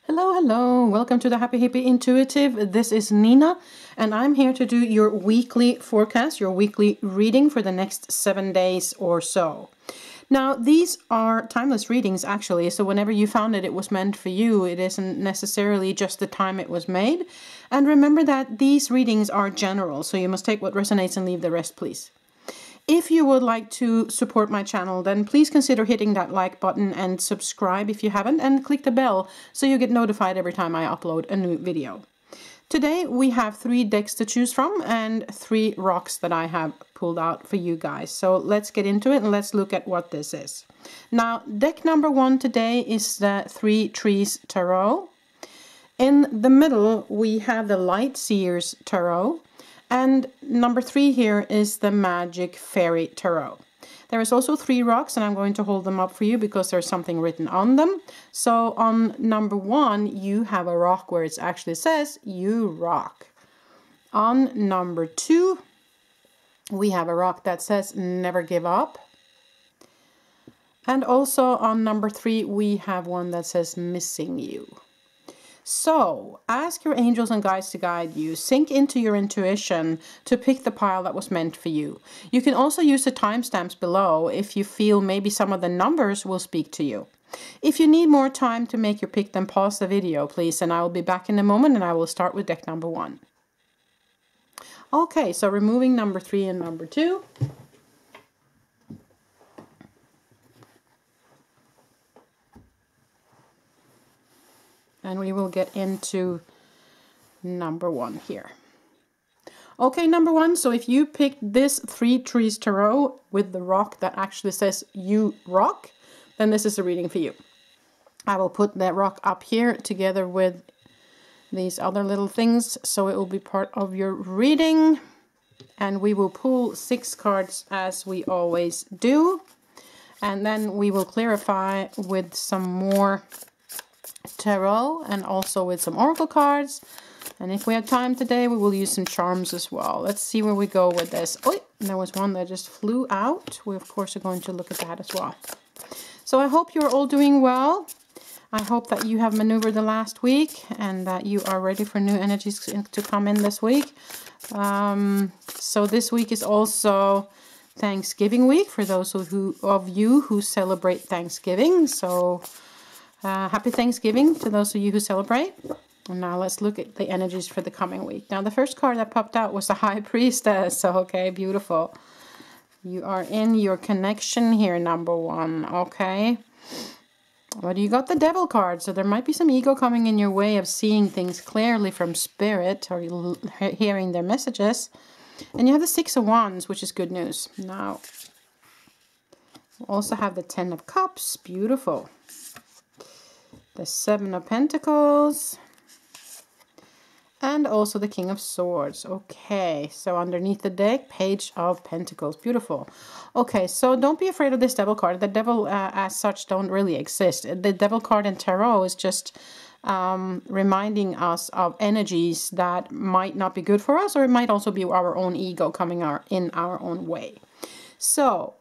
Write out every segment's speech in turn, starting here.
Hello, hello. Welcome to the Happy Hippie Intuitive. This is Nina, and I'm here to do your weekly forecast, your weekly reading for the next 7 days or so. Now, these are timeless readings, actually, so whenever you found it was meant for you, it isn't necessarily just the time it was made. And remember that these readings are general, so you must take what resonates and leave the rest, please. If you would like to support my channel, then please consider hitting that like button and subscribe if you haven't, and click the bell so you get notified every time I upload a new video. Today we have 3 decks to choose from and 3 rocks that I have pulled out for you guys. So let's get into it and let's look at what this is. Now, deck number 1 today is the 3 Trees Tarot. In the middle we have the Light Seers Tarot. And number 3 here is the MAGIC Farie Tarot. There is also 3 rocks, and I'm going to hold them up for you because there's something written on them. So on number 1, you have a rock where it actually says, "You rock." On number 2, we have a rock that says, "Never give up." And also on number 3, we have one that says, "Missing you." So, ask your angels and guides to guide you. Sink into your intuition to pick the pile that was meant for you. You can also use the timestamps below if you feel maybe some of the numbers will speak to you. If you need more time to make your pick, then pause the video, please, and I will be back in a moment, and I will start with deck number 1. Okay, so removing number 3 and number 2. And we will get into number 1 here. Okay, number 1. So if you picked this 3 Trees Tarot with the rock that actually says "You rock," then this is a reading for you. I will put that rock up here together with these other little things, so it will be part of your reading. And we will pull 6 cards as we always do. And then we will clarify with some more tarot and also with some oracle cards, and if we have time today we will use some charms as well. Let's see where we go with this. Oh, there was one that just flew out. We of course are going to look at that as well. So I hope you're all doing well. I hope that you have maneuvered the last week and that you are ready for new energies to come in this week. So this week is also Thanksgiving week for those of you who celebrate Thanksgiving. So happy Thanksgiving to those of you who celebrate. And now let's look at the energies for the coming week. Now the first card that popped out was the High Priestess. So, okay, beautiful. You are in your connection here, number 1. Okay. But you got the Devil card. So there might be some ego coming in your way of seeing things clearly from Spirit or hearing their messages. And you have the 6 of Wands, which is good news. Now, we also have the 10 of Cups. Beautiful. The 7 of Pentacles, and also the King of Swords. Okay, so underneath the deck, Page of Pentacles. Beautiful. Okay, so don't be afraid of this Devil card. The Devil as such don't really exist. The Devil card in Tarot is just reminding us of energies that might not be good for us, or it might also be our own ego coming in our own way. So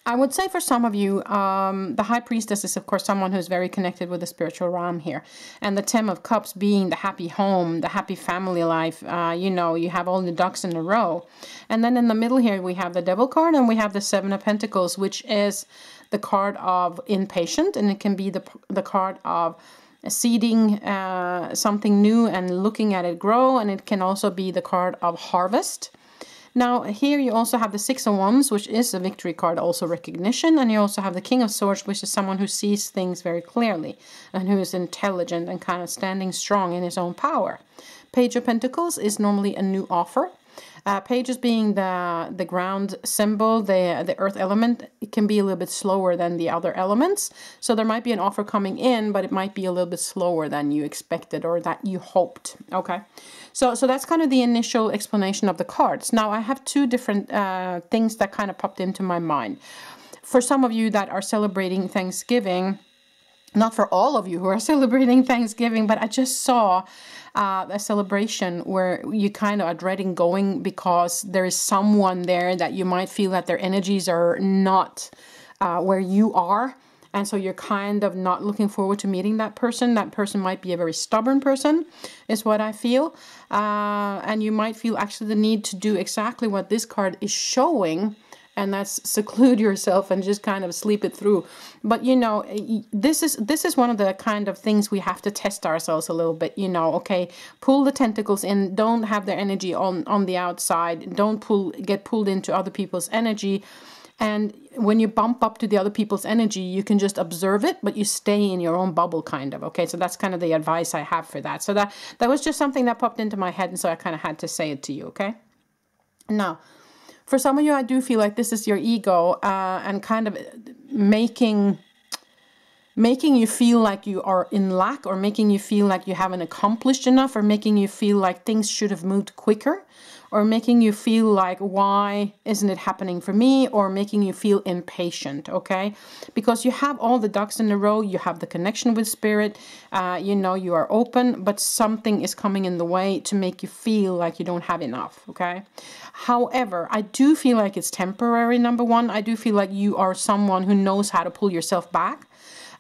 I would say for some of you, the High Priestess is, of course, someone who's very connected with the spiritual realm here. And the 10 of Cups being the happy home, the happy family life. You know, you have all the ducks in a row. And then in the middle here, we have the Devil card, and we have the 7 of Pentacles, which is the card of impatient. And it can be the card of seeding something new and looking at it grow. And it can also be the card of harvest. Now, here you also have the 6 of Wands, which is a victory card, also recognition. And you also have the King of Swords, which is someone who sees things very clearly and who is intelligent and kind of standing strong in his own power. Page of Pentacles is normally a new offer. Pages being the ground symbol, the earth element, it can be a little bit slower than the other elements. So there might be an offer coming in, but it might be a little bit slower than you expected or that you hoped. Okay, so that's kind of the initial explanation of the cards. Now I have 2 different things that kind of popped into my mind. For some of you that are celebrating Thanksgiving, not for all of you who are celebrating Thanksgiving, but I just saw a celebration where you kind of are dreading going because there is someone there that you might feel that their energies are not where you are. and so you're kind of not looking forward to meeting that person. That person might be a very stubborn person, is what I feel. And you might feel actually the need to do exactly what this card is showing, and that's seclude yourself and just kind of sleep it through. But you know, this is one of the kind of things we have to test ourselves a little bit, you know. Okay, pull the tentacles in, don't have their energy on the outside, don't get pulled into other people's energy. And when you bump up to the other people's energy, you can just observe it, but you stay in your own bubble, kind of. Okay, so that's kind of the advice I have for that. So that was just something that popped into my head, and so I kind of had to say it to you. Okay, now, for some of you, I do feel like this is your ego, and kind of making you feel like you are in lack, or making you feel like you haven't accomplished enough, or making you feel like things should have moved quicker, or making you feel like, why isn't it happening for me, or making you feel impatient, okay? Because you have all the ducks in a row, you have the connection with spirit, you know, you are open, but something is coming in the way to make you feel like you don't have enough, okay? However, I do feel like it's temporary, number one. I do feel like you are someone who knows how to pull yourself back.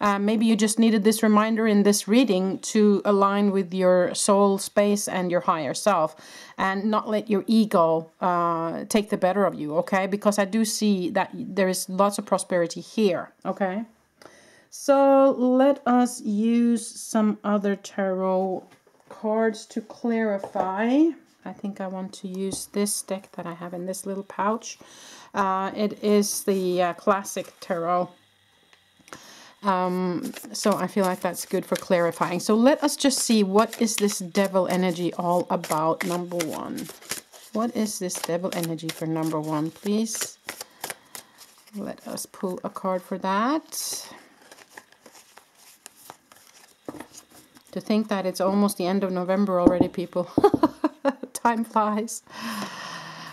Maybe you just needed this reminder in this reading to align with your soul space and your higher self, and not let your ego take the better of you, okay? Because I do see that there is lots of prosperity here, okay? So let us use some other tarot cards to clarify. I think I want to use this deck that I have in this little pouch. It is the classic tarot. So I feel like that's good for clarifying. So let us just see, what is this devil energy all about, number one? What is this devil energy for number one, please? Let us pull a card for that. To think that it's almost the end of November already, people. Time flies.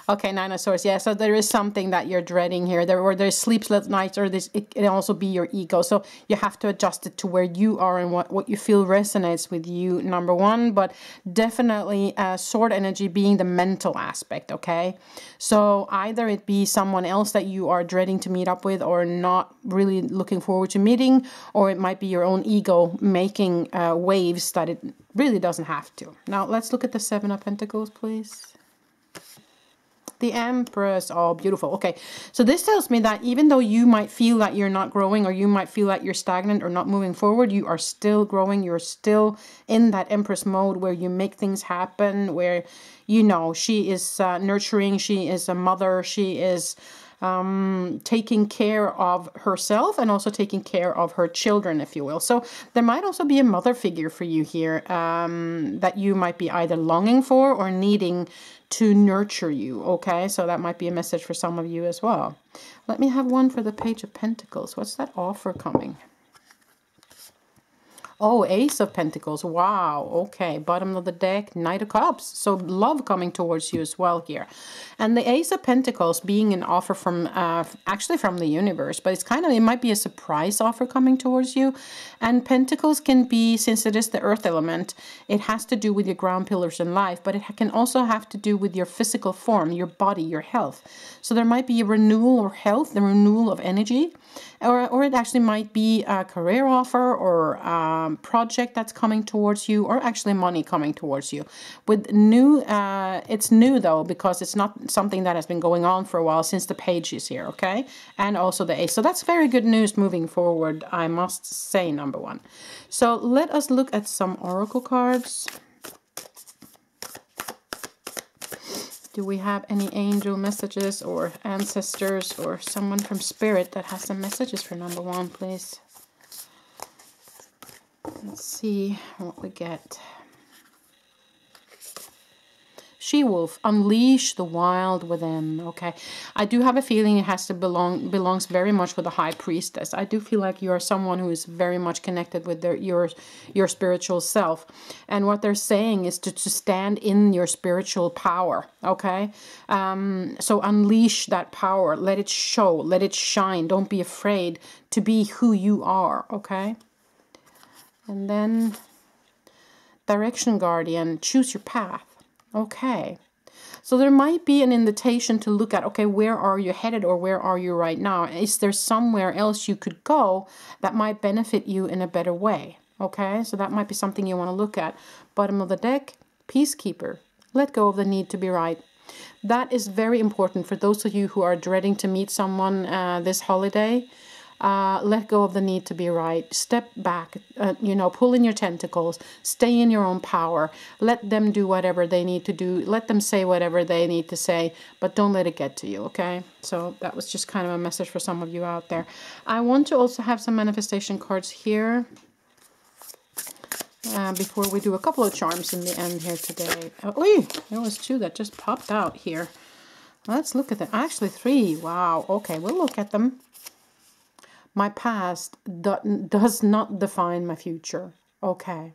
Okay, Nine of Swords. Yeah, so there is something that you're dreading here. Or there's sleepless nights, or it can also be your ego. So you have to adjust it to where you are and what you feel resonates with you, number one. But definitely sword energy being the mental aspect, okay? So either it be someone else that you are dreading to meet up with or not really looking forward to meeting, or it might be your own ego making waves that it really doesn't have to. Now, let's look at the Seven of Pentacles, please. The Empress. Oh, beautiful. Okay, so this tells me that even though you might feel that you're not growing, or you might feel that you're stagnant or not moving forward, you are still growing. You're still in that Empress mode where you make things happen, where, you know, she is nurturing, she is a mother, she is taking care of herself and also taking care of her children, if you will. So there might also be a mother figure for you here that you might be either longing for or needing to nurture you, okay? So that might be a message for some of you as well. Let me have one for the Page of Pentacles. What's that offer coming? Oh, Ace of Pentacles. Wow. Okay. Bottom of the deck, Knight of Cups. So love coming towards you as well here. And the Ace of Pentacles being an offer from, actually from the universe, but it's kind of, it might be a surprise offer coming towards you. And Pentacles can be, since it is the earth element, it has to do with your ground pillars in life, but it can also have to do with your physical form, your body, your health. So there might be a renewal of health, the renewal of energy, or it actually might be a career offer or project that's coming towards you, or actually money coming towards you. With new, it's new though, because it's not something that has been going on for a while, since the Page is here, okay? And also the Ace. So that's very good news moving forward, I must say, number one. So let us look at some oracle cards. Do we have any angel messages or ancestors or someone from spirit that has some messages for number one, please? Let's see what we get. She-wolf, unleash the wild within. Okay, I do have a feeling it has to belongs very much with the High Priestess. I do feel like you are someone who is very much connected with your spiritual self, and what they're saying is to stand in your spiritual power. Okay, so unleash that power, let it show, let it shine. Don't be afraid to be who you are. Okay, and then Direction Guardian, choose your path. Okay, So there might be an invitation to look at, okay, where are you headed, or where are you right now? Is there somewhere else you could go that might benefit you in a better way? Okay, so that might be something you want to look at. Bottom of the deck, Peacekeeper. Let go of the need to be right. That is very important for those of you who are dreading to meet someone this holiday. Let go of the need to be right. Step back, you know, pull in your tentacles, stay in your own power. Let them do whatever they need to do. Let them say whatever they need to say, but don't let it get to you, okay? So that was just kind of a message for some of you out there. I want to also have some manifestation cards here before we do a couple of charms in the end here today. Oh, there was 2 that just popped out here. Let's look at them. Actually 3. Wow. Okay, we'll look at them. My past does not define my future. Okay.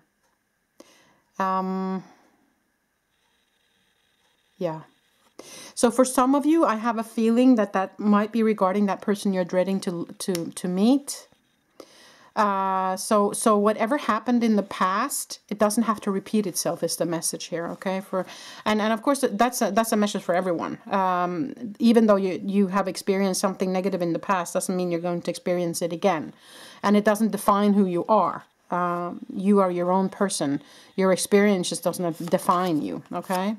Yeah. So for some of you, I have a feeling that that might be regarding that person you're dreading to meet. So whatever happened in the past, it doesn't have to repeat itself is the message here, okay? And of course that's a message for everyone. Even though you have experienced something negative in the past, doesn't mean you're going to experience it again. And it doesn't define who you are. You are your own person. Your experience just doesn't define you, okay?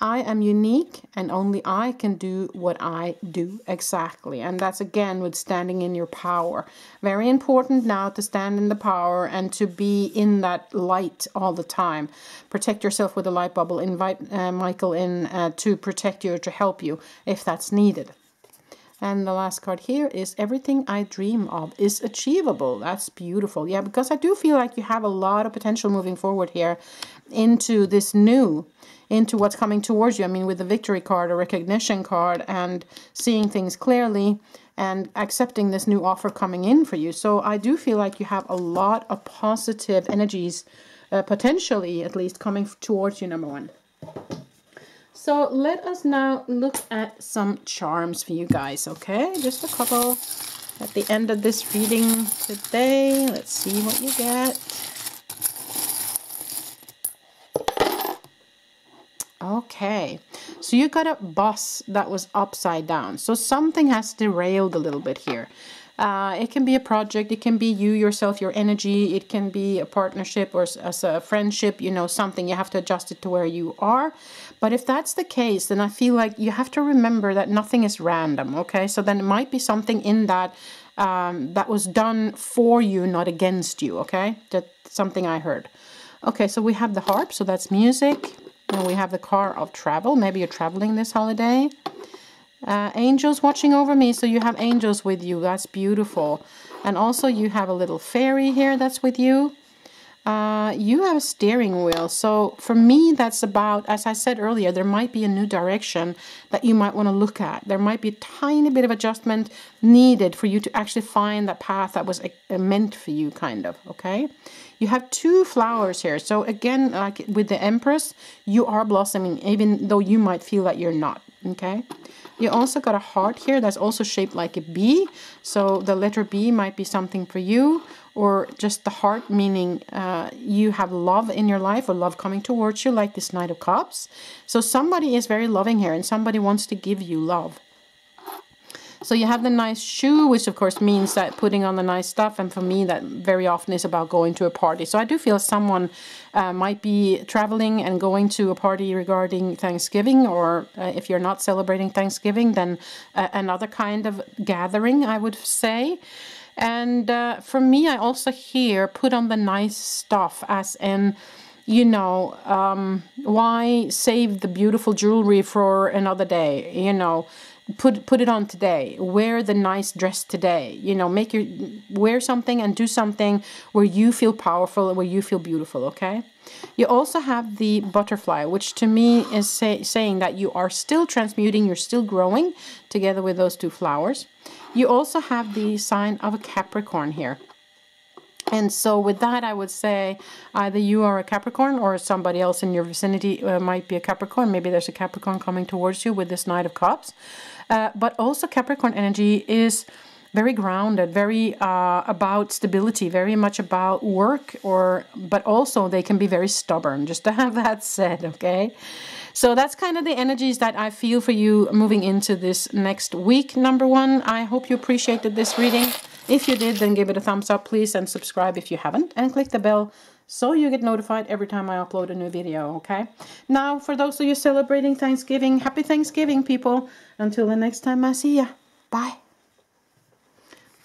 I am unique, and only I can do what I do exactly. And that's again with standing in your power. Very important now to stand in the power and to be in that light all the time. Protect yourself with a light bubble. Invite Michael in to protect you or to help you if that's needed. And the last card here is everything I dream of is achievable. That's beautiful. Yeah, because I do feel like you have a lot of potential moving forward here into this new, into what's coming towards you. I mean, with the victory card, a recognition card, and seeing things clearly and accepting this new offer coming in for you. So I do feel like you have a lot of positive energies, potentially at least, coming towards you, number 1. So let us now look at some charms for you guys, okay? Just a couple at the end of this reading today. Let's see what you get. Okay, so you got a bus that was upside down. So something has derailed a little bit here. It can be a project, it can be you yourself, your energy, it can be a partnership or as a friendship, you know, something. You have to adjust it to where you are. But if that's the case, then I feel like you have to remember that nothing is random, okay? So then it might be something in that that was done for you, not against you, okay? That's something I heard. Okay, so we have the harp, so that's music. And we have the car of travel. Maybe you're traveling this holiday. Angels watching over me. So you have angels with you. That's beautiful. And also you have a little fairy here that's with you. You have a steering wheel. So for me, that's about, as I said earlier, there might be a new direction that you might want to look at. There might be a tiny bit of adjustment needed for you to actually find that path that was meant for you, kind of, okay? You have 2 flowers here. So again, like with the Empress, you are blossoming, even though you might feel that you're not, okay? You also got a heart here that's also shaped like a B. So the letter B might be something for you, or just the heart, meaning you have love in your life or love coming towards you, like this Knight of Cups. So somebody is very loving here and somebody wants to give you love. So you have the nice shoe, which of course means that putting on the nice stuff. And for me, that very often is about going to a party. So I do feel someone might be traveling and going to a party regarding Thanksgiving, or if you're not celebrating Thanksgiving, then another kind of gathering, I would say. And for me, I also hear put on the nice stuff, as in, you know, why save the beautiful jewelry for another day, you know? Put it on today. Wear the nice dress today. You know, wear something and do something where you feel powerful, where you feel beautiful, okay? You also have the butterfly, which to me is saying that you are still transmuting, you're still growing together with those 2 flowers. You also have the sign of a Capricorn here. And so with that, I would say either you are a Capricorn or somebody else in your vicinity might be a Capricorn. Maybe there's a Capricorn coming towards you with this Knight of Cups. But also Capricorn energy is very grounded, very about stability, very much about work, but also they can be very stubborn, just to have that said, okay? So that's kind of the energies that I feel for you moving into this next week, number one. I hope you appreciated this reading. If you did, then give it a thumbs up, please, and subscribe if you haven't, and click the bell so you get notified every time I upload a new video, okay? Now, for those of you celebrating Thanksgiving, happy Thanksgiving, people. Until the next time I see ya. Bye.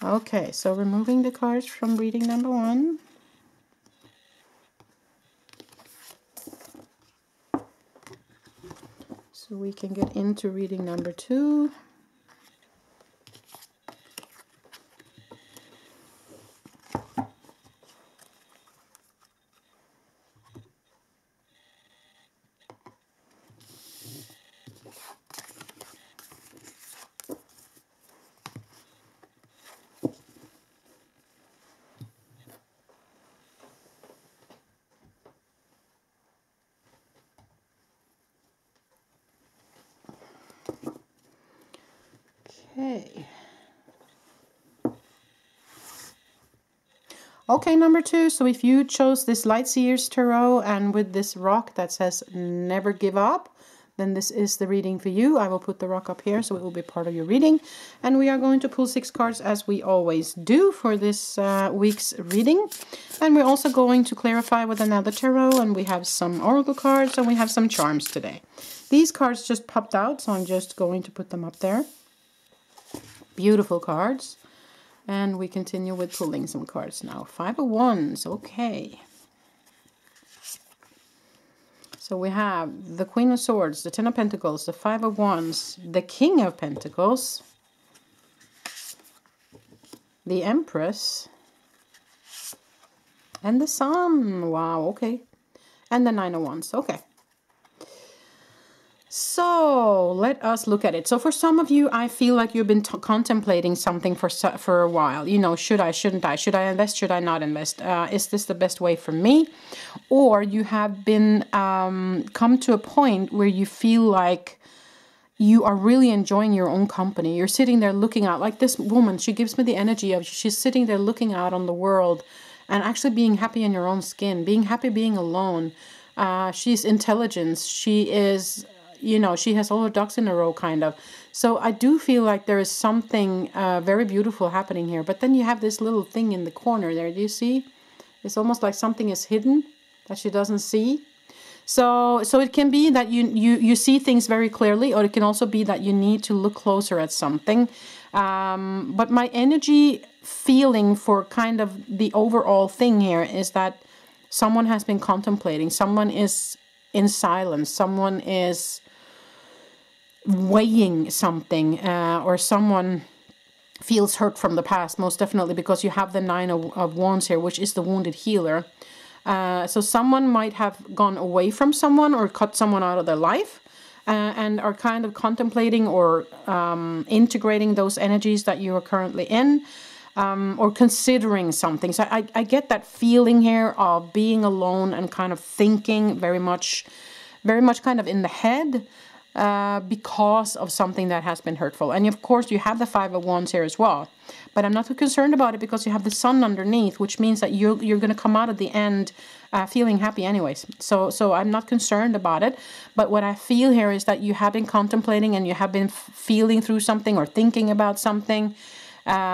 Okay, so removing the cards from reading number one. So we can get into reading number two. Okay, number two. So if you chose this Light Seers Tarot and with this rock that says never give up, then this is the reading for you. I will put the rock up here so it will be part of your reading. And we are going to pull 6 cards as we always do for this week's reading. And we're also going to clarify with another tarot, and we have some oracle cards and we have some charms today. These cards just popped out, so I'm just going to put them up there. Beautiful cards. And we continue with pulling some cards now. 5 of Wands, okay. So we have the Queen of Swords, the 10 of Pentacles, the 5 of Wands, the King of Pentacles, the Empress, and the Sun. Wow, okay. And the 9 of Wands, okay. So let us look at it. So for some of you, I feel like you've been contemplating something for a while. You know, should I, shouldn't I? Should I invest? Should I not invest? Is this the best way for me? Or you have been come to a point where you feel like you are really enjoying your own company. You're sitting there looking out, like this woman, she gives me the energy of, she's sitting there looking out on the world and actually being happy in your own skin, being happy being alone. She's intelligence. She is... you know, she has all her ducks in a row, kind of. So I do feel like there is something very beautiful happening here. But then you have this little thing in the corner there. Do you see? It's almost like something is hidden that she doesn't see. So it can be that you see things very clearly, or it can also be that you need to look closer at something. But my energy feeling for kind of the overall thing here is that someone has been contemplating. Someone is in silence. Someone is weighing something, or someone feels hurt from the past, most definitely, because you have the 9 of Wands here, which is the wounded healer. So someone might have gone away from someone or cut someone out of their life, and are kind of contemplating or integrating those energies that you are currently in, or considering something. So I get that feeling here of being alone and kind of thinking very much kind of in the head, because of something that has been hurtful. And of course you have the 5 of Wands here as well, but I'm not too concerned about it because you have the Sun underneath, which means that you're going to come out at the end feeling happy anyways. So I'm not concerned about it. But what I feel here is that you have been contemplating and you have been feeling through something or thinking about something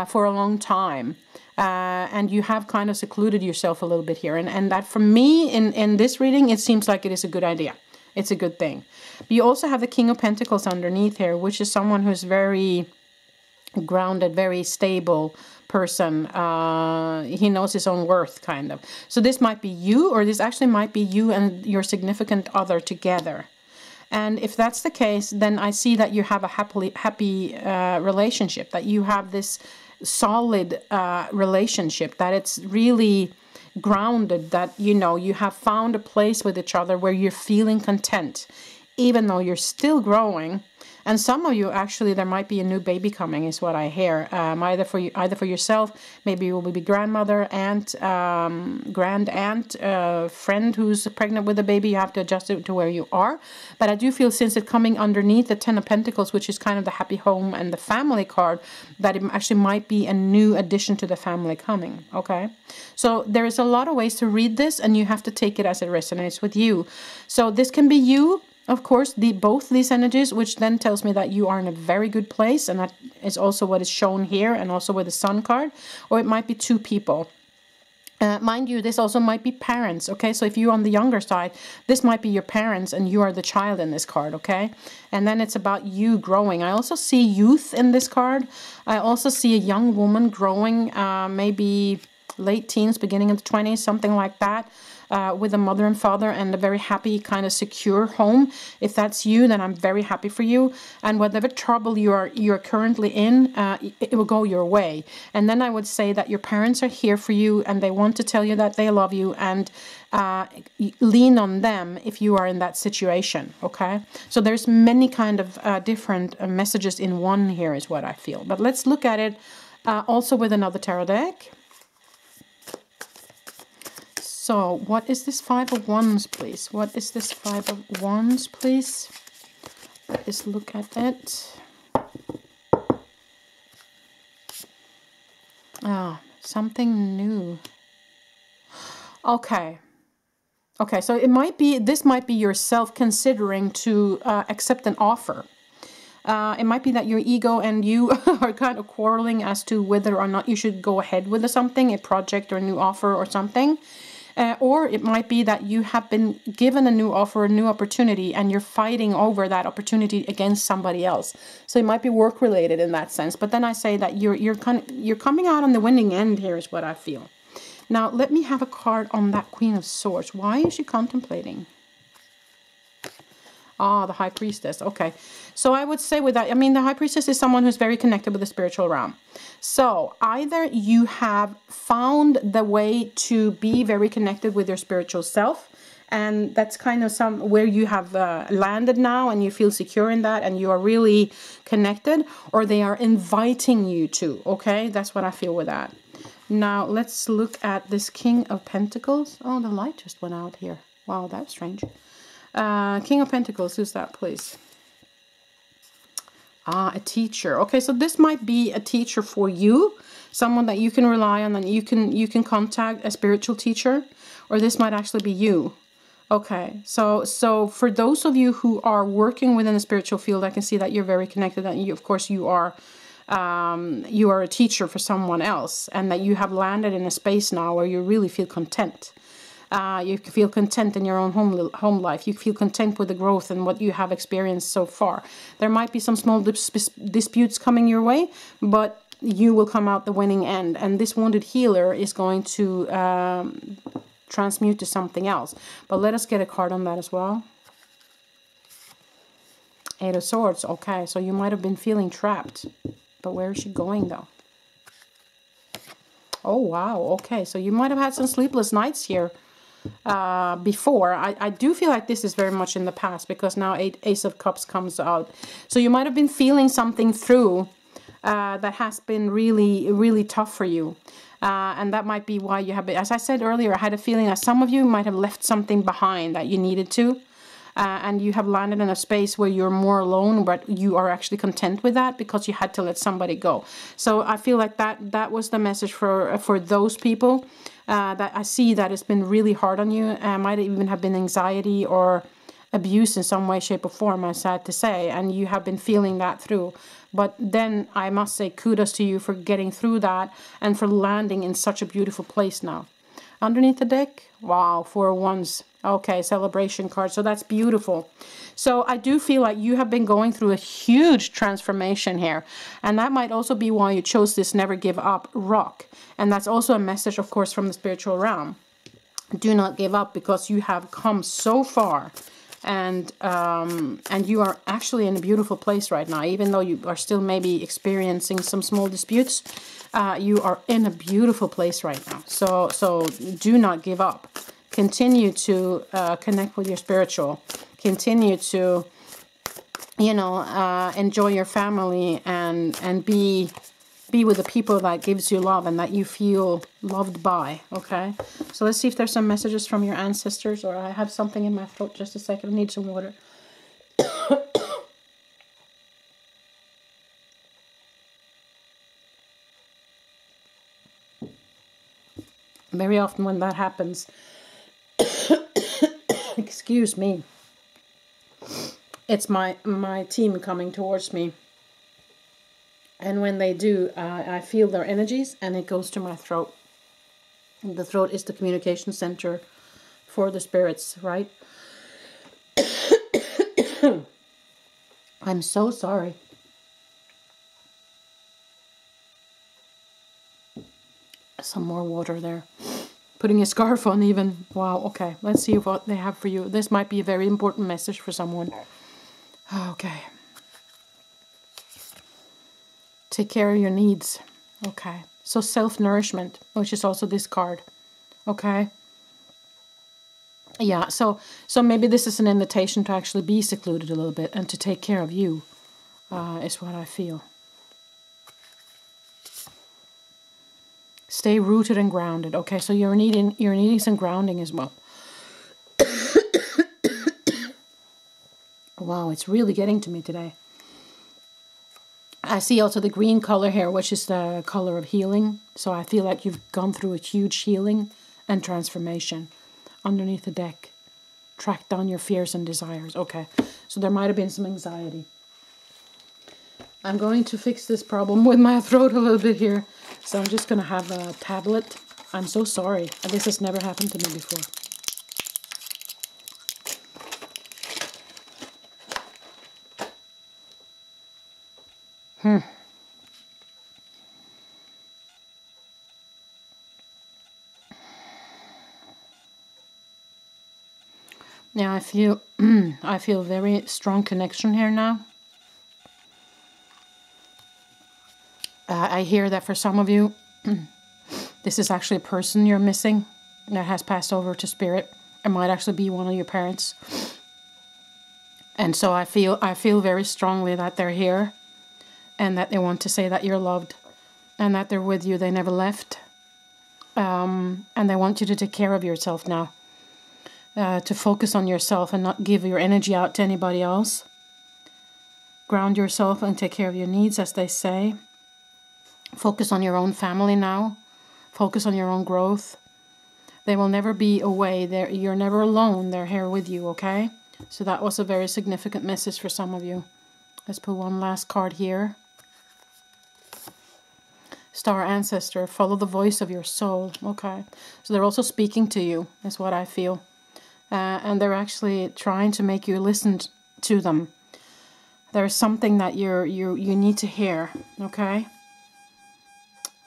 for a long time. And you have kind of secluded yourself a little bit here. And that for me, in this reading, it seems like it is a good idea. It's a good thing. But you also have the King of Pentacles underneath here, which is someone who's very grounded, very stable person. He knows his own worth, kind of. So this might be you, or this actually might be you and your significant other together. And if that's the case, then I see that you have a happy relationship, that you have this solid relationship, that it's really grounded, that, you know, you have found a place with each other where you're feeling content even though you're still growing. And some of you, actually, there might be a new baby coming, is what I hear. Either for yourself, maybe you will be grandmother, aunt, grand aunt, friend who's pregnant with a baby. You have to adjust it to where you are. But I do feel, since it's coming underneath the Ten of Pentacles, which is kind of the happy home and the family card, that it actually might be a new addition to the family coming. Okay, so there is a lot of ways to read this, and you have to take it as it resonates with you. So this can be you. Of course, both these energies, which then tells me that you are in a very good place, and that is also what is shown here, and also with the Sun card. Or it might be two people. Mind you, this also might be parents, okay? So if you're on the younger side, this might be your parents, and you are the child in this card, okay? And then it's about you growing. I also see youth in this card. I also see a young woman growing, maybe late teens, beginning of the 20s, something like that. With a mother and father, and a very happy, kind of secure home. If that's you, then I'm very happy for you. And whatever trouble you're currently in, it will go your way. And then I would say that your parents are here for you, and they want to tell you that they love you, and lean on them if you are in that situation. Okay, so there's many kind of different messages in one here, is what I feel. But let's look at it also with another tarot deck. So, what is this Five of Wands, please? What is this Five of Wands, please? Let's look at it. Something new. Okay. Okay, so it might be, this might be yourself considering to accept an offer. It might be that your ego and you are kind of quarreling as to whether or not you should go ahead with something, a project or a new offer or something. Or it might be that you have been given a new offer, a new opportunity, and you're fighting over that opportunity against somebody else. So it might be work related in that sense. But then I say that you're coming out on the winning end here, is what I feel. Now let me have a card on that Queen of Swords. Why is she contemplating? Ah, the High Priestess. Okay. So I would say with that, I mean, the High Priestess is someone who's very connected with the spiritual realm. So either you have found the way to be very connected with your spiritual self, and that's kind of where you have landed now, and you feel secure in that, and you are really connected, or they are inviting you to. Okay, that's what I feel with that. Now let's look at this King of Pentacles. Oh, the light just went out here. Wow, that's strange. King of Pentacles, who's that, please? Ah, a teacher. Okay, so this might be a teacher for you, someone that you can rely on, and you can contact a spiritual teacher, or this might actually be you. Okay, so for those of you who are working within the spiritual field, I can see that you're very connected, and you, of course, you are a teacher for someone else, and that you have landed in a space now where you really feel content. You feel content in your own home life. You feel content with the growth and what you have experienced so far. There might be some small disputes coming your way, but you will come out the winning end. And this wounded healer is going to transmute to something else. But let us get a card on that as well. Eight of Swords. Okay, so you might have been feeling trapped. But where is she going, though? Oh, wow. Okay, so you might have had some sleepless nights here. Before. I do feel like this is very much in the past, because now Ace of Cups comes out. So you might have been feeling something through that has been really, really tough for you. And that might be why you have been, as I said earlier, I had a feeling that some of you might have left something behind that you needed to. And you have landed in a space where you're more alone, but you are actually content with that because you had to let somebody go. So I feel like that was the message for those people. That I see that it's been really hard on you. Might even have been anxiety or abuse in some way, shape or form, I'm sad to say, and you have been feeling that through. But then I must say kudos to you for getting through that and for landing in such a beautiful place now. Underneath the deck, wow, Four of Wands. Okay, celebration card. So that's beautiful. So I do feel like you have been going through a huge transformation here. And that might also be why you chose this Never Give Up rock. And that's also a message, of course, from the spiritual realm. Do not give up, because you have come so far. And you are actually in a beautiful place right now. Even though you are still maybe experiencing some small disputes, you are in a beautiful place right now. So do not give up. Continue to connect with your spiritual. continue to, you know, enjoy your family and be with the people that gives you love and that you feel loved by, okay? So let's see if there's some messages from your ancestors, or I have something in my throat. Just a second, I need some water. Very often when that happens, excuse me, it's my team coming towards me. And when they do, I feel their energies and it goes to my throat. The throat is the communication center for the spirits, right? I'm so sorry. Some more water there. Putting a scarf on even. Wow, okay. Let's see what they have for you. This might be a very important message for someone. Okay. Take care of your needs. Okay. So self-nourishment, which is also this card. Okay. Yeah, so maybe this is an invitation to actually be secluded a little bit and to take care of you, is what I feel. Stay rooted and grounded. Okay, so you're needing some grounding as well. Wow, it's really getting to me today. I see also the green color here, which is the color of healing. So I feel like you've gone through a huge healing and transformation underneath the deck. Track down your fears and desires. Okay, so there might have been some anxiety. I'm going to fix this problem with my throat a little bit here. So I'm just going to have a tablet. I'm so sorry. This has never happened to me before. Now I feel I feel very strong connection here now. I hear that for some of you, this is actually a person you're missing that has passed over to spirit. It might actually be one of your parents. And so I feel very strongly that they're here and that they want to say that you're loved and that they're with you. They never left. And they want you to take care of yourself now. To focus on yourself and not give your energy out to anybody else. Ground yourself and take care of your needs, as they say. Focus on your own family now. Focus on your own growth. They will never be away. You're never alone. They're here with you, okay? So that was a very significant message for some of you. Let's put one last card here. Star Ancestor, follow the voice of your soul. Okay. So they're also speaking to you, is what I feel. And they're actually trying to make you listen to them. There's something that you need to hear, okay?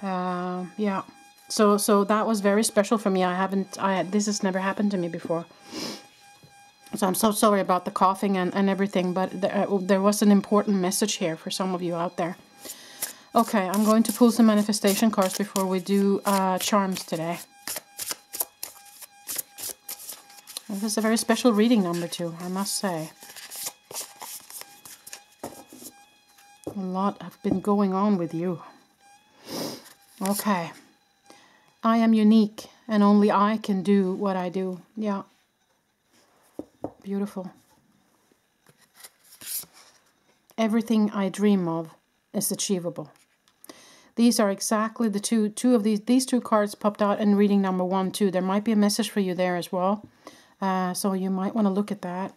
Yeah. So that was very special for me. This has never happened to me before. So I'm so sorry about the coughing and everything, but there was an important message here for some of you out there. Okay, I'm going to pull some manifestation cards before we do charms today. This is a very special reading, number 2, I must say. A lot have been going on with you. Okay. I am unique, and only I can do what I do. Yeah. Beautiful. Everything I dream of is achievable. These are exactly the two of these two cards popped out in reading number 1, too. There might be a message for you there as well. So you might want to look at that.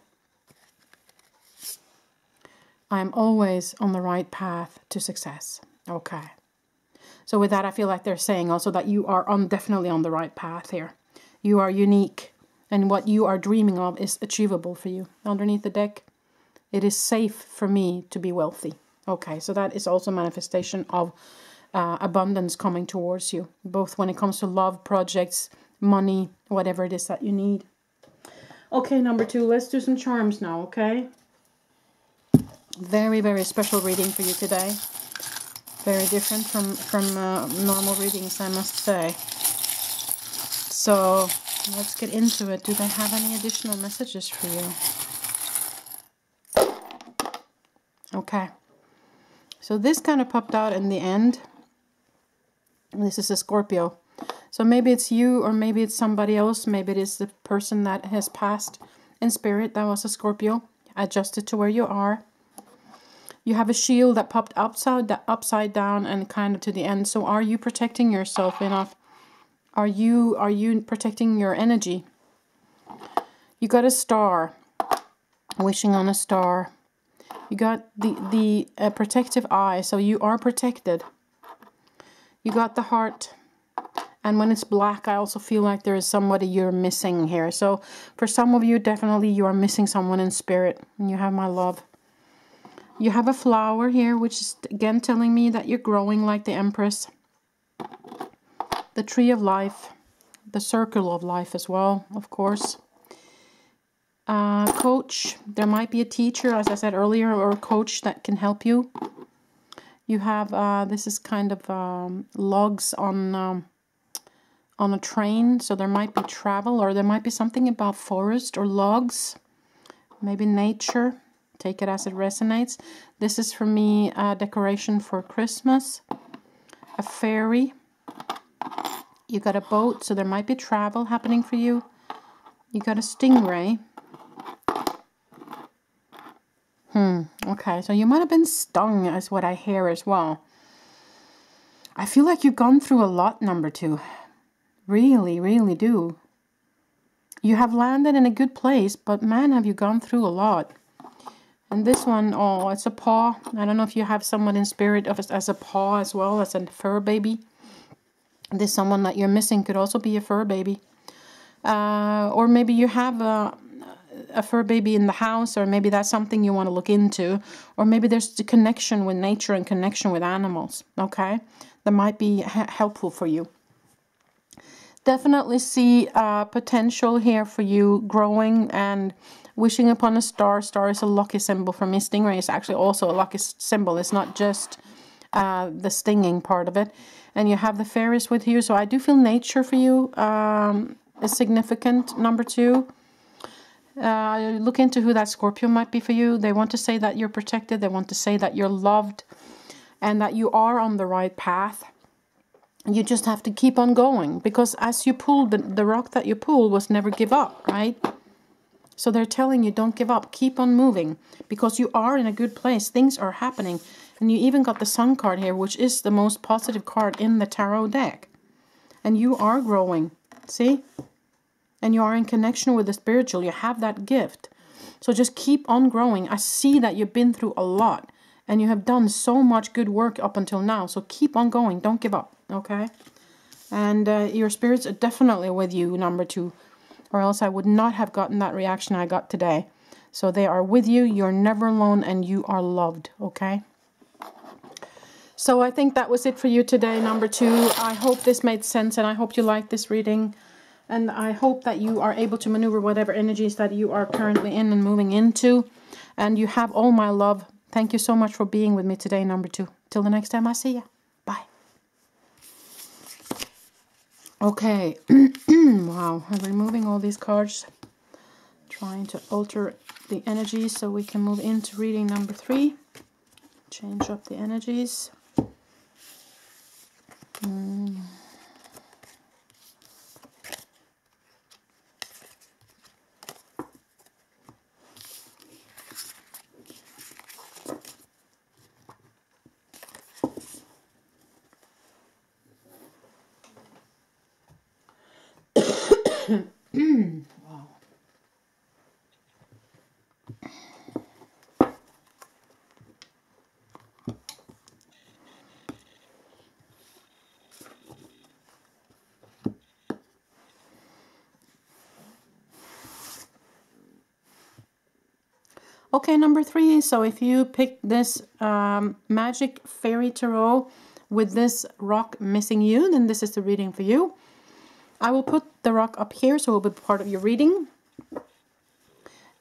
I'm always on the right path to success. Okay. So with that, I feel like they're saying also that you are definitely on the right path here. You are unique, and what you are dreaming of is achievable for you. Underneath the deck, it is safe for me to be wealthy. Okay, so that is also manifestation of abundance coming towards you, both when it comes to love, projects, money, whatever it is that you need. Okay, number 2, let's do some charms now, okay? Very, very special reading for you today. Very different from normal readings, I must say. So, let's get into it. Do they have any additional messages for you? Okay. So this kind of popped out in the end. This is a Scorpio. So maybe it's you, or maybe it's somebody else. Maybe it is the person that has passed in spirit. That was a Scorpio. Adjust it to where you are. You have a shield that popped upside down and kind of to the end. So are you protecting yourself enough? Are you protecting your energy? You got a star. Wishing on a star. You got the protective eye. So you are protected. You got the heart. And when it's black, I also feel like there is somebody you're missing here. So for some of you, definitely you are missing someone in spirit. And you have my love. You have a flower here, which is again telling me that you're growing like the Empress. The tree of life. The circle of life as well, of course. Coach. There might be a teacher, as I said earlier, or a coach that can help you. You have, this is kind of logs on a train. So there might be travel, or there might be something about forest or logs. Maybe nature. Take it as it resonates. This is for me a decoration for Christmas. A ferry. You got a boat, so there might be travel happening for you. You got a stingray. Okay, so you might have been stung, is what I hear as well. I feel like you've gone through a lot, number 2. Really, really do. You have landed in a good place, but man, have you gone through a lot. And this one, oh, it's a paw. I don't know if you have someone in spirit as a paw as well, as a fur baby. This someone that you're missing could also be a fur baby. Or maybe you have a fur baby in the house, or maybe that's something you want to look into. Or maybe there's the connection with nature and connection with animals, okay? That might be helpful for you. Definitely see potential here for you growing and wishing upon a star. Star is a lucky symbol for me. Stingray is actually also a lucky symbol. It's not just the stinging part of it. And you have the fairies with you. So I do feel nature for you is significant, number 2. Look into who that Scorpio might be for you. They want to say that you're protected. They want to say that you're loved and that you are on the right path. You just have to keep on going, because as you pull, the rock that you pull was never give up, right? So they're telling you, don't give up. Keep on moving, because you are in a good place. Things are happening. And you even got the Sun card here, which is the most positive card in the tarot deck. And you are growing. See? And you are in connection with the spiritual. You have that gift. So just keep on growing. I see that you've been through a lot. And you have done so much good work up until now. So keep on going. Don't give up. Okay? And your spirits are definitely with you, number 2. Or else I would not have gotten that reaction I got today. So they are with you. You're never alone. And you are loved. Okay? So I think that was it for you today, number 2. I hope this made sense. And I hope you liked this reading. And I hope that you are able to maneuver whatever energies that you are currently in and moving into. And you have all my love. Thank you so much for being with me today, number 2. Till the next time I see you. Bye. Okay. Wow. I'm removing all these cards. Trying to alter the energies so we can move into reading number 3. Change up the energies. Wow. Okay, number 3. So if you pick this MAGIC Farie Tarot with this rock missing you, then this is the reading for you. I will put the rock up here so it will be part of your reading.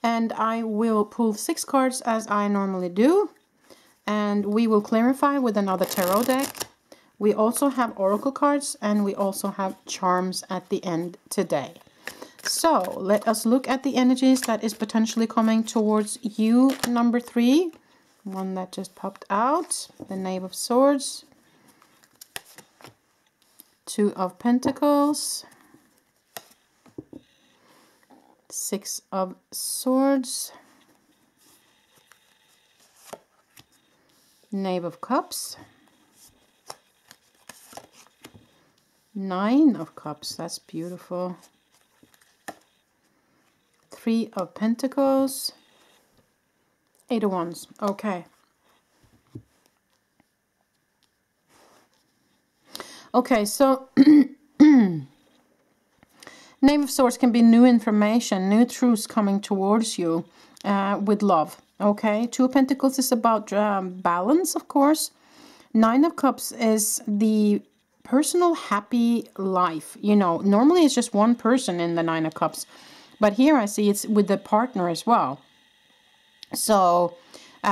And I will pull 6 cards as I normally do. And we will clarify with another tarot deck. We also have oracle cards and we also have charms at the end today. So let us look at the energies that is potentially coming towards you, number 3. one that just popped out, the Knave of Swords, Two of Pentacles, Six of Swords, Knave of Cups, Nine of Cups, that's beautiful, Three of Pentacles, Eight of Wands. Okay. Okay, so Knave of Swords can be new information, new truths coming towards you with love. Okay, Two of Pentacles is about balance, of course. Nine of Cups is the personal happy life. You know, normally it's just one person in the Nine of Cups, but here I see it's with the partner as well. So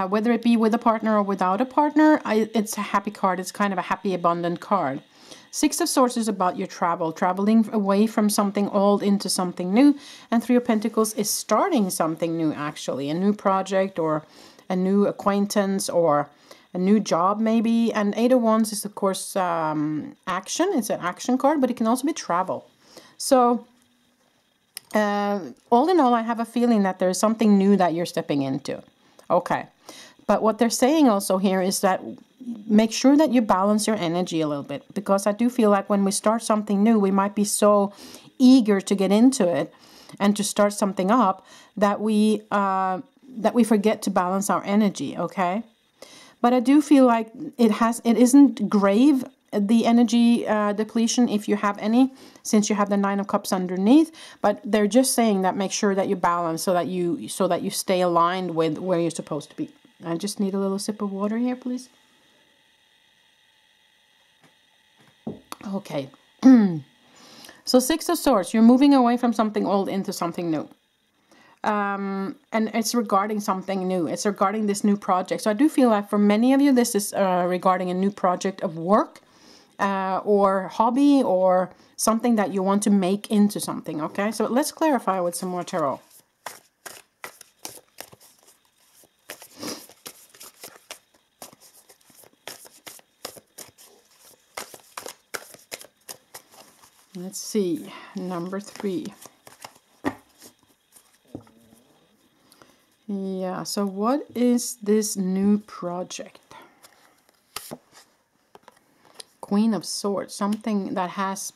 whether it be with a partner or without a partner, it's a happy card. It's kind of a happy, abundant card. Six of Swords is about your traveling away from something old into something new. And Three of Pentacles is starting something new, actually. A new project or a new acquaintance or a new job, maybe. And Eight of Wands is, of course, action. It's an action card, but it can also be travel. So all in all, I have a feeling that there's something new that you're stepping into. Okay. But what they're saying also here is that make sure that you balance your energy a little bit, because I do feel like when we start something new, we might be so eager to get into it and to start something up that we forget to balance our energy. Okay. But I do feel like it isn't grave, the energy depletion, if you have any, since you have the Nine of Cups underneath, but they're just saying that make sure that you balance so that you stay aligned with where you're supposed to be. I just need a little sip of water here, please. Okay. So Six of Swords, you're moving away from something old into something new. And it's regarding something new. It's regarding this new project. So I do feel like for many of you, this is regarding a new project of work or hobby or something that you want to make into something. Okay, so let's clarify with some more tarot. Let's see, number 3. Yeah, so what is this new project? Queen of Swords, something that has...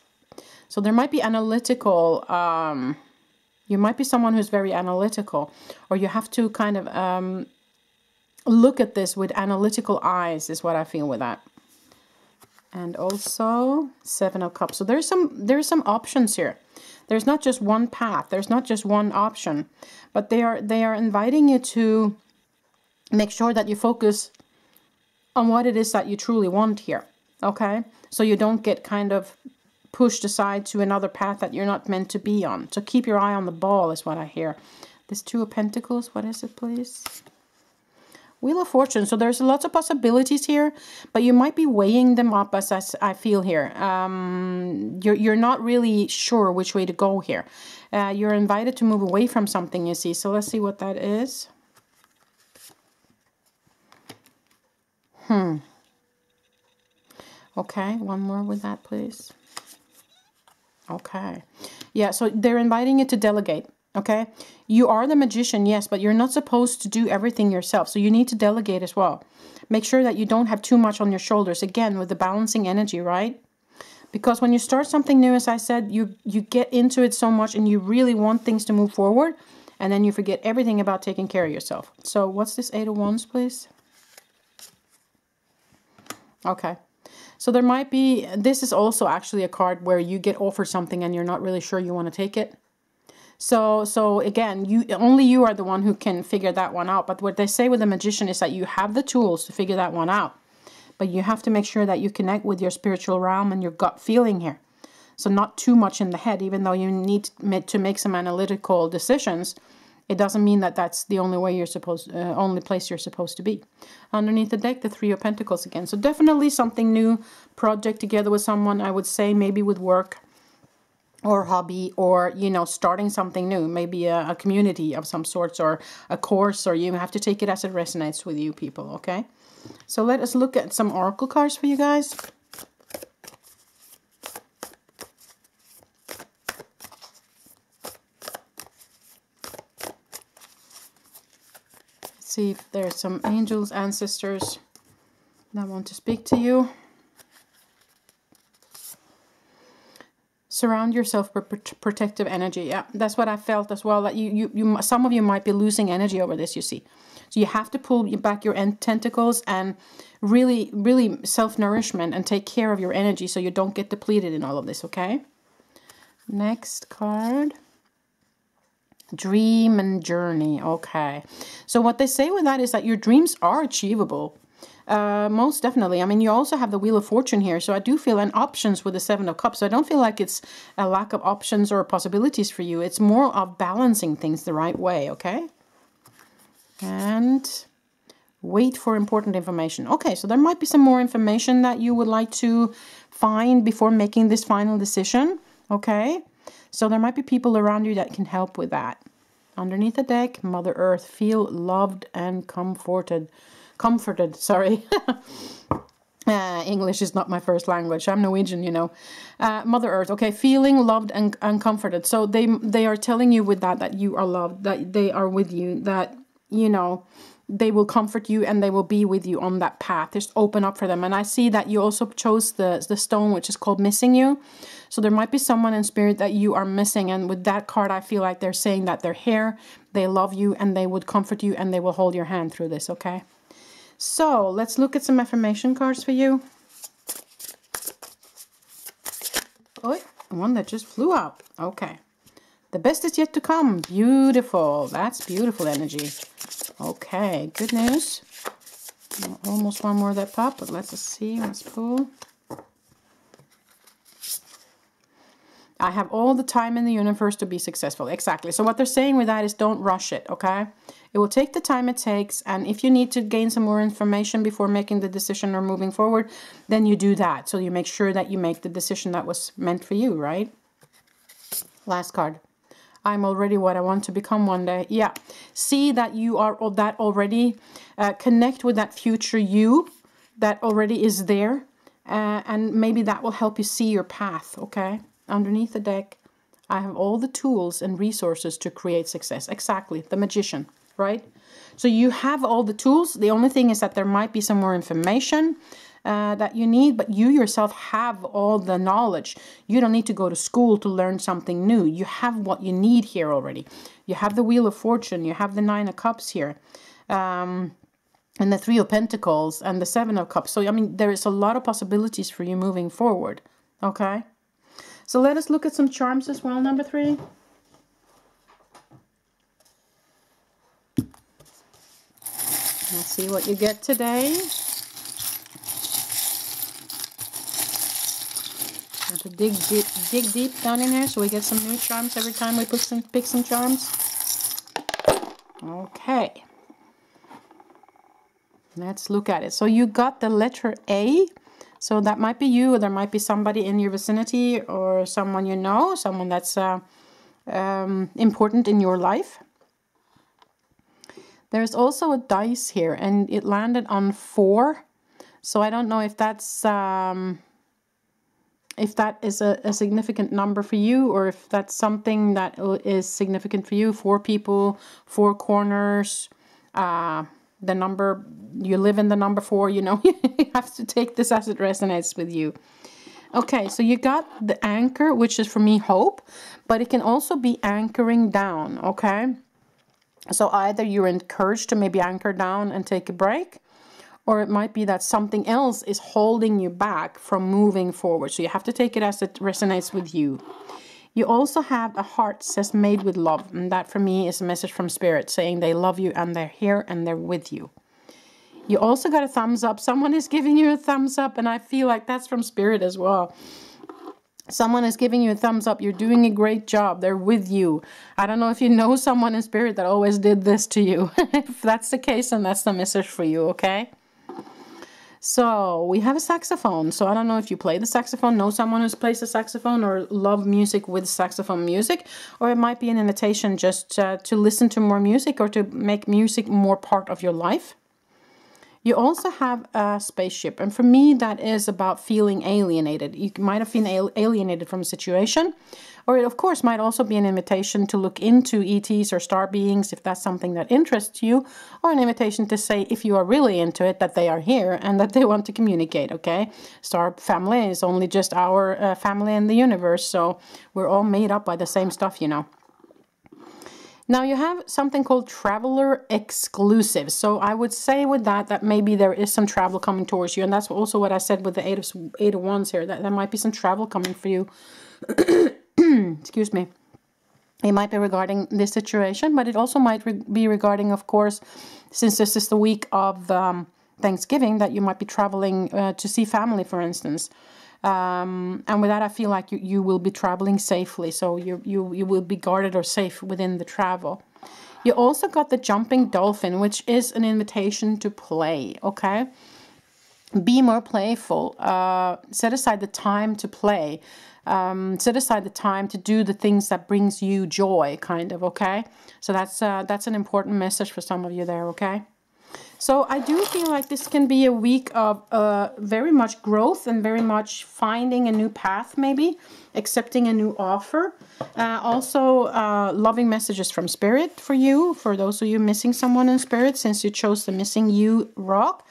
So there might be analytical... you might be someone who's very analytical, or you have to kind of look at this with analytical eyes, is what I feel with that. And also Seven of Cups. So there's some options here. There's not just one path. There's not just one option, but they are inviting you to make sure that you focus on what it is that you truly want here. Okay, so you don't get kind of pushed aside to another path that you're not meant to be on. So keep your eye on the ball is what I hear. This Two of Pentacles. What is it, please? Wheel of Fortune. So there's lots of possibilities here, but you might be weighing them up as I feel here. You're not really sure which way to go here. You're invited to move away from something, you see. So let's see what that is. Okay, one more with that, please. Okay. Yeah, so they're inviting you to delegate. Okay, you are the magician, yes, but you're not supposed to do everything yourself. So you need to delegate as well. Make sure that you don't have too much on your shoulders. Again, with the balancing energy, right? Because when you start something new, as I said, you get into it so much and you really want things to move forward. And then you forget everything about taking care of yourself. So what's this Eight of Wands, please? Okay. So there might be, this is also actually a card where you get offered something and you're not really sure you want to take it. So again, only you are the one who can figure that one out. But what they say with the magician is that you have the tools to figure that one out. But you have to make sure that you connect with your spiritual realm and your gut feeling here. So not too much in the head, even though you need to make some analytical decisions. It doesn't mean that that's the only way only place you're supposed to be. Underneath the deck, the Three of Pentacles again. So definitely something new, project together with someone, I would say, maybe with work. or hobby, or, you know, starting something new, maybe a community of some sorts, or a course, or you have to take it as it resonates with you, people, okay? So let us look at some oracle cards for you guys. Let's see if there's some angels, ancestors that want to speak to you. Surround yourself with protective energy. Yeah, that's what I felt as well. That some of you might be losing energy over this, you see. So you have to pull back your tentacles and really, really self-nourishment and take care of your energy so you don't get depleted in all of this, okay? Next card. Dream and journey. Okay. So what they say with that is that your dreams are achievable. Most definitely. I mean, you also have the Wheel of Fortune here. So I do feel an options with the Seven of Cups. So I don't feel like it's a lack of options or possibilities for you. It's more of balancing things the right way, okay? And wait for important information. Okay, so there might be some more information that you would like to find before making this final decision, okay? So there might be people around you that can help with that. Underneath the deck, Mother Earth, feel loved and comforted, sorry. English is not my first language. I'm Norwegian, you know. Mother Earth, okay, feeling loved and comforted. So they are telling you with that you are loved, that they are with you, that, you know, they will comfort you and they will be with you on that path. Just open up for them. And I see that you also chose the stone, which is called Missing You. So there might be someone in spirit that you are missing. And with that card, I feel like they're saying that they're here, they love you, and they would comfort you, and they will hold your hand through this, okay? So let's look at some affirmation cards for you. Oh, one that just flew out. Okay. The best is yet to come. Beautiful. That's beautiful energy. Okay, good news. Almost one more that popped, but let's see. Let's pull. I have all the time in the universe to be successful. Exactly. So what they're saying with that is don't rush it, okay? It will take the time it takes, and if you need to gain some more information before making the decision or moving forward, then you do that. So you make sure that you make the decision that was meant for you, right? Last card. I'm already what I want to become one day. Yeah. See that you are that already. Connect with that future you that already is there. And maybe that will help you see your path, okay? Underneath the deck, I have all the tools and resources to create success. Exactly. The Magician, right? So you have all the tools. The only thing is that there might be some more information that you need, but you yourself have all the knowledge. You don't need to go to school to learn something new. You have what you need here already. You have the Wheel of Fortune. You have the Nine of Cups here. And the Three of Pentacles and the Seven of Cups. So, I mean, there is a lot of possibilities for you moving forward. Okay? So let us look at some charms as well, number 3. Let's see what you get today. Have to dig deep down in here so we get some new charms every time we pick some charms. Okay. Let's look at it. So you got the letter A. So that might be you, or there might be somebody in your vicinity, or someone you know, someone that's important in your life. There's also a dice here, and it landed on 4. So I don't know if that's if that is a significant number for you, or if that's something that is significant for you. 4 people, 4 corners. The number, you live in the number 4, you know, you have to take this as it resonates with you. Okay, so you got the anchor, which is for me hope, but it can also be anchoring down, okay? So either you're encouraged to maybe anchor down and take a break, or it might be that something else is holding you back from moving forward. So you have to take it as it resonates with you. You also have a heart says made with love. And that for me is a message from Spirit saying they love you and they're here and they're with you. You also got a thumbs up. Someone is giving you a thumbs up, and I feel like that's from Spirit as well. Someone is giving you a thumbs up. You're doing a great job. They're with you. I don't know if you know someone in Spirit that always did this to you. If that's the case, then that's the message for you, okay? So we have a saxophone. So I don't know if you play the saxophone, know someone who plays the saxophone, or love music with saxophone music, or it might be an invitation just to listen to more music or to make music more part of your life. You also have a spaceship, and for me that is about feeling alienated. You might have been alienated from a situation, or it of course might also be an invitation to look into ETs or star beings if that's something that interests you, or an invitation to say, if you are really into it, that they are here and that they want to communicate, okay? Star family is only just our family in the universe, so we're all made up by the same stuff, you know. Now you have something called Traveler Exclusive. So I would say with that maybe there is some travel coming towards you. And that's also what I said with the Eight of Wands here, that there might be some travel coming for you. Excuse me. It might be regarding this situation, but it also might be regarding, of course, since this is the week of Thanksgiving, that you might be traveling to see family, for instance. And with that, I feel like you will be traveling safely, so you will be guarded or safe within the travel. You also got the Jumping Dolphin, which is an invitation to play, okay? Be more playful. Set aside the time to play. Set aside the time to do the things that brings you joy, kind of, okay? So that's an important message for some of you there, okay? So I do feel like this can be a week of very much growth and very much finding a new path, maybe accepting a new offer. Also loving messages from Spirit for you, for those of you missing someone in Spirit, since you chose the Missing You rock.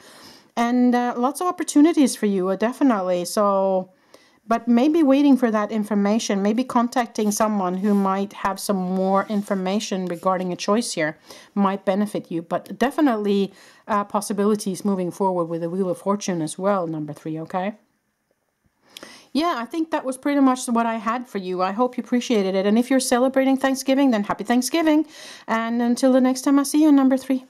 And lots of opportunities for you, definitely. So, but maybe waiting for that information, maybe contacting someone who might have some more information regarding a choice here might benefit you. But definitely possibilities moving forward with the Wheel of Fortune as well, number 3, okay? Yeah, I think that was pretty much what I had for you. I hope you appreciated it. And if you're celebrating Thanksgiving, then happy Thanksgiving. And until the next time I see you, number 3.